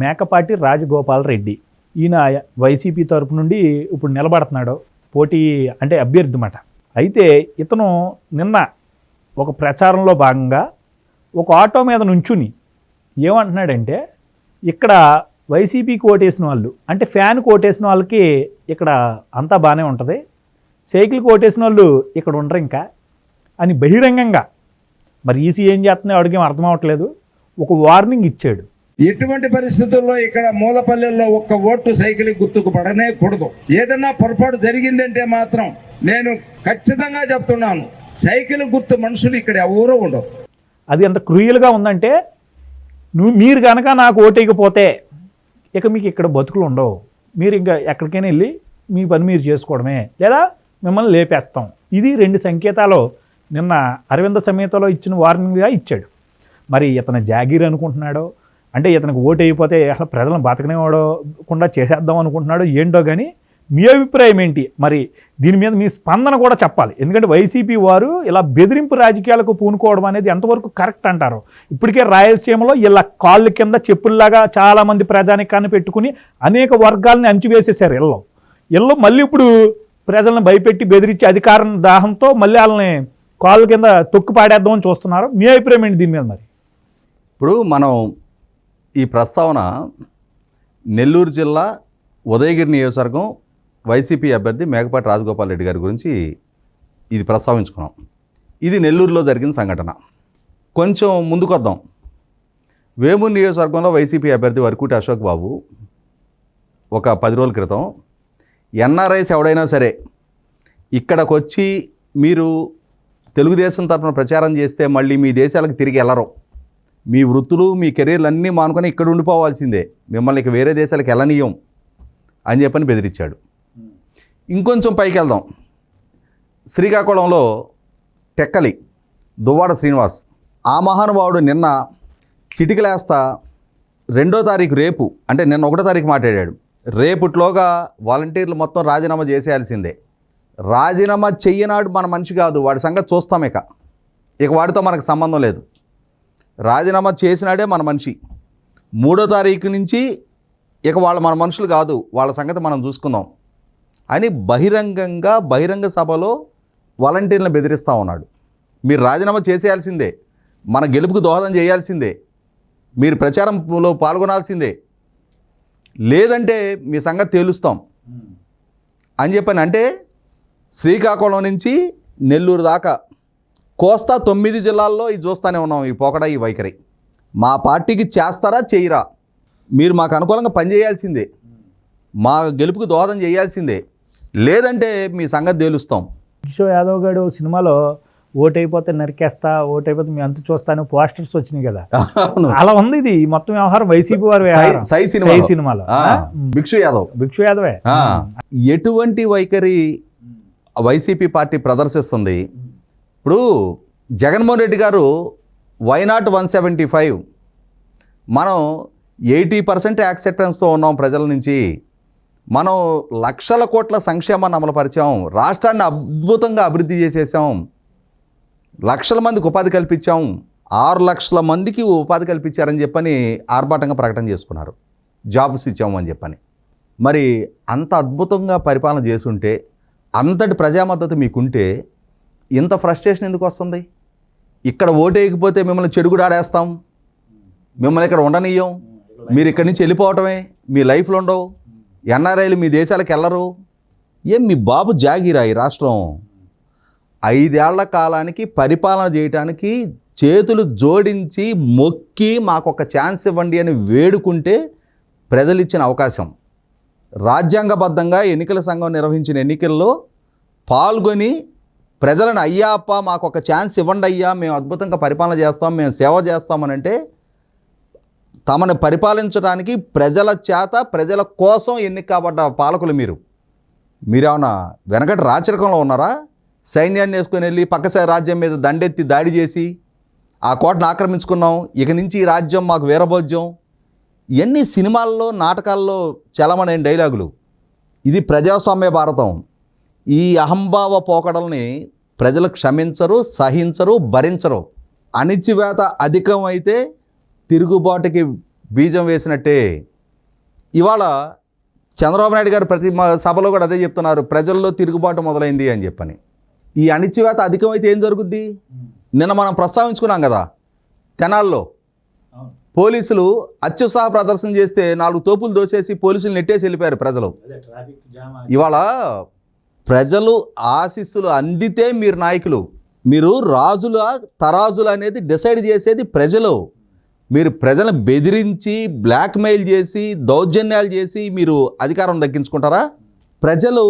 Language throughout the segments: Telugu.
మేకపాటి రాజగోపాల్ రెడ్డి. ఈయన వైసీపీ తరపు నుండి ఇప్పుడు నిలబడుతున్నాడు, పోటీ అంటే అభ్యర్థి మాట. అయితే ఇతను నిన్న ఒక ప్రచారంలో భాగంగా ఒక ఆటో మీద నుంచుని ఏమంటున్నాడంటే, ఇక్కడ వైసీపీకి ఓటేసిన వాళ్ళు అంటే ఫ్యాన్కి ఓటేసిన వాళ్ళకి ఇక్కడ అంతా బాగానే ఉంటుంది, సైకిల్కి ఓటేసిన వాళ్ళు ఇక్కడ ఉండరు ఇంకా అని బహిరంగంగా, మరి ఈసీ ఏం చేస్తుందో అడిగేం అర్థం అవ్వట్లేదు, ఒక వార్నింగ్ ఇచ్చాడు. ఎటువంటి పరిస్థితుల్లో ఇక్కడ మూలపల్లెల్లో ఒక్క ఓటు సైకిల్ గుర్తుకు పడనే కూడదు. ఏదన్నా పొరపాటు జరిగిందంటే మాత్రం నేను ఖచ్చితంగా చెప్తున్నాను, సైకిల్ గుర్తు మనుషులు ఇక్కడ ఎవరూ ఉండవు. అది ఎంత క్రూయల్గా ఉందంటే, మీరు కనుక నాకు ఓటేయకపోతే ఇక మీకు ఇక్కడ బతుకులు ఉండవు, మీరు ఇంకా ఎక్కడికైనా వెళ్ళి మీ పని మీరు చేసుకోవడమే, లేదా మిమ్మల్ని లేపేస్తాం. ఇది 2 సంకేతాలు నిన్న అరవింద సమేతలో ఇచ్చిన వార్నింగ్గా ఇచ్చాడు. మరి ఇతను జాగీర్ అనుకుంటున్నాడో, అంటే ఇతనికి ఓటు అయిపోతే అసలు ప్రజలను బతకనివ్వకుండా చేసేద్దాం అనుకుంటున్నాడో ఏంటో, కానీ మీ అభిప్రాయం ఏంటి? మరి దీని మీద మీ స్పందన కూడా చెప్పాలి. ఎందుకంటే వైసీపీ వారు ఇలా బెదిరింపు రాజకీయాలకు పూనుకోవడం అనేది ఎంతవరకు కరెక్ట్ అంటారు? ఇప్పటికే రాయలసీమలో ఇలా కాళ్ళు కింద చెప్పుల్లాగా చాలామంది ప్రజానికాన్ని పెట్టుకుని అనేక వర్గాలని అంచివేసేసారు. ఇళ్ళు మళ్ళీ ఇప్పుడు ప్రజలను భయపెట్టి బెదిరించి అధికారం దాహంతో మళ్ళీ వాళ్ళని కాళ్ళ కింద తొక్కు పాడేద్దామని చూస్తున్నారు. మీ అభిప్రాయం ఏంటి దీని మీద? మరి ఇప్పుడు మనం ఈ ప్రస్తావన నెల్లూరు జిల్లా ఉదయగిరి నియోజకవర్గం వైసీపీ అభ్యర్థి మేకపాటి రాజగోపాల్ రెడ్డి గారి గురించి ఇది ప్రస్తావించుకున్నాం. ఇది నెల్లూరులో జరిగిన సంఘటన. కొంచెం ముందుకొద్దాం. వేమూరు నియోజకవర్గంలో వైసీపీ అభ్యర్థి వరకుటి అశోక్ బాబు ఒక 10 రోజుల క్రితం ఎన్ఆర్ఐస్ ఎవడైనా సరే ఇక్కడికి వచ్చి మీరు తెలుగుదేశం తరఫున ప్రచారం చేస్తే మళ్ళీ మీ దేశాలకు తిరిగి వెళ్ళరు, మీ వృత్తులు మీ కెరీర్లు అన్నీ మానుకొని ఇక్కడ ఉండిపోవాల్సిందే, మిమ్మల్ని ఇక వేరే దేశాలకు వెళ్ళనీయం అని చెప్పని బెదిరించాడు. ఇంకొంచెం పైకి వెళ్దాం. శ్రీకాకుళంలో టెక్కలి దువ్వాడ శ్రీనివాస్, ఆ మహానుభావుడు నిన్న చిటికలేస్తా 2వ తారీఖు రేపు, అంటే నిన్న 1వ తారీఖు మాట్లాడాడు, రేపుట్లోగా వాలంటీర్లు మొత్తం రాజీనామా చేసేయాల్సిందే, రాజీనామా చెయ్యనాడు మన మనిషి కాదు, వాడి సంగతి చూస్తాం, ఇక వాడితో మనకు సంబంధం లేదు, రాజీనామా చేసినాడే మన మనిషి, 3వ తారీఖు నుంచి ఇక వాళ్ళు మన మనుషులు కాదు, వాళ్ళ సంగతి మనం చూసుకుందాం అని బహిరంగ సభలో వాలంటీర్లను బెదిరిస్తూ ఉన్నాడు. మీరు రాజీనామా చేసేయాల్సిందే, మన గెలుపుకు దోహదం చేయాల్సిందే, మీరు ప్రచారంలో పాల్గొనాల్సిందే, లేదంటే మీ సంగతి తేలుస్తాం అని చెప్పని. అంటే శ్రీకాకుళం నుంచి నెల్లూరు దాకా కోస్తా 9 జిల్లాల్లో ఇది చూస్తూనే ఉన్నాం, ఈ పోకడ, ఈ వైఖరి. మా పార్టీకి చేస్తారా చేయరా, మీరు మాకు అనుకూలంగా పనిచేయాల్సిందే, మా గెలుపుకు దోహదం చేయాల్సిందే, లేదంటే మీ సంగతి తేలుస్తాం. కిషోర్ యాదవ్ గారు సినిమాలో ఓటైపోతే నరికేస్తా, ఓటైపోతే మీ అంత చూస్తాను పోస్టర్స్ వచ్చినాయి కదా, అలా ఉంది ఇది మొత్తం వ్యవహారం వైసీపీ వారి సై సినిమాలో భిక్షు యాదవే. ఎటువంటి వైఖరి వైసీపీ పార్టీ ప్రదర్శిస్తుంది? ఇప్పుడు జగన్మోహన్ రెడ్డి గారు వైనాట్ 175, మనం 80% యాక్సెప్టెన్స్తో ఉన్నాం ప్రజల నుంచి, మనం లక్షల కోట్ల సంక్షేమాన్ని అమలుపరిచాం, రాష్ట్రాన్ని అద్భుతంగా అభివృద్ధి చేసేసాం, లక్షల మందికి ఉపాధి కల్పించాం, 6 లక్షల మందికి ఉపాధి కల్పించారని చెప్పని ఆర్భాటంగా ప్రకటన చేసుకున్నారు, జాబ్స్ ఇచ్చాము అని చెప్పని. మరి అంత అద్భుతంగా పరిపాలన చేసుంటే, అంతటి ప్రజా మద్దతు మీకుంటే ఇంత ఫ్రస్ట్రేషన్ ఎందుకు వస్తుంది? ఇక్కడ ఓటేయకపోతే మిమ్మల్ని చెడుగుడు ఆడేస్తాం, మిమ్మల్ని ఇక్కడ ఉండనీయం, మీరు ఇక్కడి నుంచి వెళ్ళిపోవటమే, మీ లైఫ్లో ఉండవు, ఎన్ఆర్ఐలు మీ దేశాలకు వెళ్ళరు. ఏం మీ బాబు జాగీరా ఈ రాష్ట్రం? 5 ఏళ్ల కాలానికి పరిపాలన చేయడానికి చేతులు జోడించి మొక్కి మాకొక ఛాన్స్ ఇవ్వండి అని వేడుకుంటే ప్రజలు ఇచ్చిన అవకాశం, రాజ్యాంగబద్ధంగా ఎన్నికల సంఘం నిర్వహించిన ఎన్నికల్లో పాల్గొని ప్రజలను అయ్యా అప్ప మాకొక ఛాన్స్ ఇవ్వండి అయ్యా, మేము అద్భుతంగా పరిపాలన చేస్తాం, మేము సేవ చేస్తామనంటే తమను పరిపాలించడానికి ప్రజల చేత ప్రజల కోసం ఎన్నిక కాబడ్డ పాలకులు మీరేమన్నా వెనకటి రాచరికంలో ఉన్నారా? సైన్యాన్ని వేసుకొని వెళ్ళి పక్క రాజ్యం మీద దండెత్తి దాడి చేసి ఆ కోటను ఆక్రమించుకున్నాం, ఇక నుంచి ఈ రాజ్యం మాకు వీరభోజ్యం, ఇవన్నీ సినిమాల్లో నాటకాల్లో చలమనే డైలాగులు. ఇది ప్రజాస్వామ్య భారతం. ఈ అహంభావ పోకడల్ని ప్రజలు క్షమించరు, సహించరు, భరించరు. అణిచివేత అధికమైతే తిరుగుబాటుకి బీజం వేసినట్టే. ఇవాళ చంద్రబాబు నాయుడు గారు ప్రతి సభలో కూడా అదే చెప్తున్నారు, ప్రజల్లో తిరుగుబాటు మొదలైంది అని చెప్పని. ఈ అణిచివేత అధికమైతే ఏం జరుగుద్ది? నిన్న మనం ప్రస్తావించుకున్నాం కదా, తెనాల్లో పోలీసులు అత్యుత్సాహ ప్రదర్శన చేస్తే 4 తోపులు దోసేసి పోలీసులు నెట్టేసి వెళ్ళిపోయారు ప్రజలు. ఇవాళ ప్రజలు ఆశీస్సులు అందితే మీరు నాయకులు, మీరు రాజుల తరాజులు అనేది డిసైడ్ చేసేది ప్రజలు. మీరు ప్రజలను బెదిరించి బ్లాక్మెయిల్ చేసి దౌర్జన్యాలు చేసి మీరు అధికారం దక్కించుకుంటారా? ప్రజలు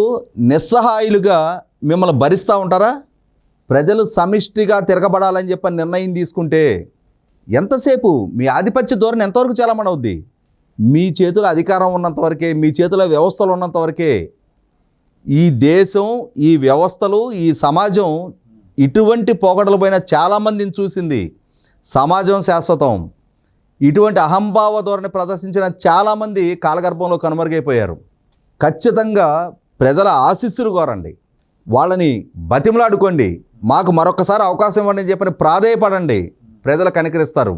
నిస్సహాయులుగా మిమ్మల్ని భరిస్తూ ఉంటారా? ప్రజలు సమిష్టిగా తిరగబడాలని చెప్పి నిర్ణయం తీసుకుంటే ఎంతసేపు మీ ఆధిపత్య ధోరణి ఎంతవరకు చలామణి అవుద్ది? మీ చేతిలో అధికారం ఉన్నంతవరకే, మీ చేతిలో వ్యవస్థలు ఉన్నంతవరకే ఈ దేశం, ఈ వ్యవస్థలు, ఈ సమాజం ఇటువంటి పోకడలు పైన చాలామందిని చూసింది. సమాజం శాశ్వతం. ఇటువంటి అహంభావ ధోరణి ప్రదర్శించిన చాలామంది కాలగర్భంలో కనుమరుగైపోయారు. ఖచ్చితంగా ప్రజల ఆశీస్సులు కోరండి, వాళ్ళని బతిమలాడుకోండి, మాకు మరొకసారి అవకాశం ఇవ్వండి అని చెప్పని ప్రాధేయపడండి. ప్రజలు కనికరిస్తారు.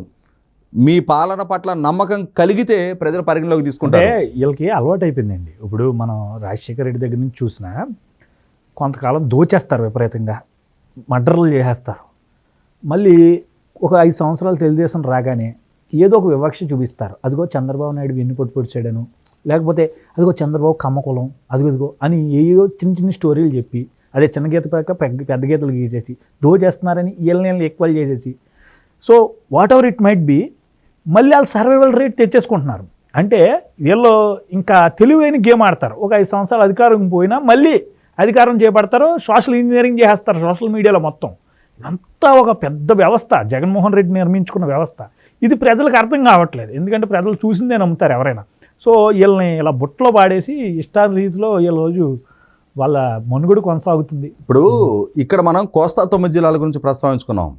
మీ పాలన పట్ల నమ్మకం కలిగితే ప్రజలు పరిగణలోకి తీసుకుంటారు. అంటే వీళ్ళకి అలవాటు అయిపోయిందండి. ఇప్పుడు మనం రాజశేఖర రెడ్డి దగ్గర నుంచి చూసినా కొంతకాలం దోచేస్తారు, విపరీతంగా మర్డర్లు చేసేస్తారు. మళ్ళీ ఒక 5 సంవత్సరాలు తెలుగుదేశం రాగానే ఏదో ఒక వివక్ష చూపిస్తారు. అదిగో చంద్రబాబు నాయుడు వెన్ను పొడిచాడను, లేకపోతే అదిగో చంద్రబాబు కమ్మకులం, అదిగో అని ఏదో చిన్న చిన్న స్టోరీలు చెప్పి అదే చిన్న గీత పక్క పెద్ద గీతలు గీసేసి దోచేస్తున్నారని వీళ్ళని ఈక్వల్ చేసేసి, so what ever it might be, మళ్ళీ వాళ్ళు సర్వైవల్ రేట్ తెచ్చేసుకుంటున్నారు. అంటే వీళ్ళు ఇంకా తెలివైన గేమ్ ఆడతారు. ఒక 5 సంవత్సరాలు అధికారం పోయినా మళ్ళీ అధికారం చేపడతారు, సోషల్ ఇంజనీరింగ్ చేసేస్తారు సోషల్ మీడియాలో మొత్తం. ఇదంతా ఒక పెద్ద వ్యవస్థ, జగన్మోహన్ రెడ్డి నిర్మించుకున్న వ్యవస్థ. ఇది ప్రజలకు అర్థం కావట్లేదు, ఎందుకంటే ప్రజలు చూసిందే నమ్ముతారు ఎవరైనా. సో వీళ్ళని ఇలా బుట్టలో పాడేసి ఇష్టాల రీతిలో ఈ రోజు వాళ్ళ మనుగడ కొనసాగుతుంది. ఇప్పుడు ఇక్కడ మనం కోస్తా 9 జిల్లాల గురించి ప్రస్తావించుకున్నాం.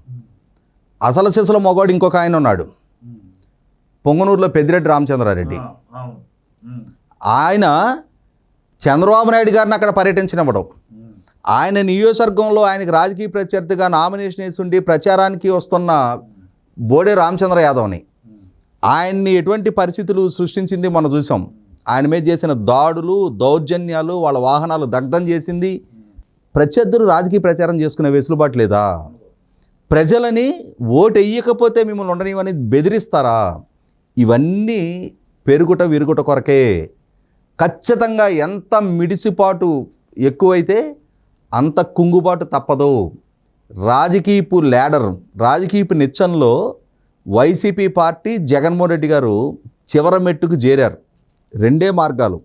అసలు సిసల మొగాడు ఇంకొక ఆయన ఉన్నాడు, పొంగనూరులో పెద్దిరెడ్డి రామచంద్రారెడ్డి. ఆయన చంద్రబాబు నాయుడు గారిని అక్కడ పర్యటించినప్పుడు ఆయన నియోజకవర్గంలో ఆయనకి రాజకీయ ప్రత్యర్థిగా నామినేషన్ వేసి ఉండి ప్రచారానికి వస్తున్న బోడే రామచంద్ర యాదవ్ని, ఆయన్ని ఎటువంటి పరిస్థితులు సృష్టించింది మనం చూసాం. ఆయన మీద చేసిన దాడులు, దౌర్జన్యాలు, వాళ్ళ వాహనాలు దగ్ధం చేసింది. ప్రత్యర్థులు రాజకీయ ప్రచారం చేసుకునే వెసులుబాటు లేదా? ప్రజలని ఓటు వేయకపోతే మిమ్మల్ని ఉండనివని బెదిరిస్తారా? ఇవన్నీ పెరుగుట విరుగుట కొరకే. ఖచ్చితంగా ఎంత మిడిసిపాటు ఎక్కువైతే అంత కుంగుబాటు తప్పదు. రాజకీయపు ల్యాడర్, రాజకీయపు నిచ్చెనలో వైసీపీ పార్టీ, జగన్మోహన్ రెడ్డి గారు చివర మెట్టుకు చేరారు. 2 మార్గాలు.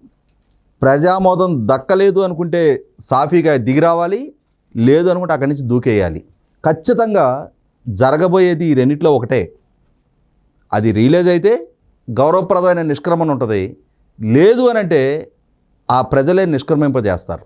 ప్రజామోదం దక్కలేదు అనుకుంటే సాఫీగా దిగి రావాలి, లేదు అనుకుంటే అక్కడి నుంచి దూకేయాలి. ఖచ్చితంగా జరగబోయేది ఈ రెండిట్లో ఒకటే. అది రియలైజ్ అయితే గౌరవప్రదమైన నిష్క్రమణ ఉంటుంది, లేదు అని అంటే ఆ ప్రజలే నిష్క్రమింపజేస్తారు.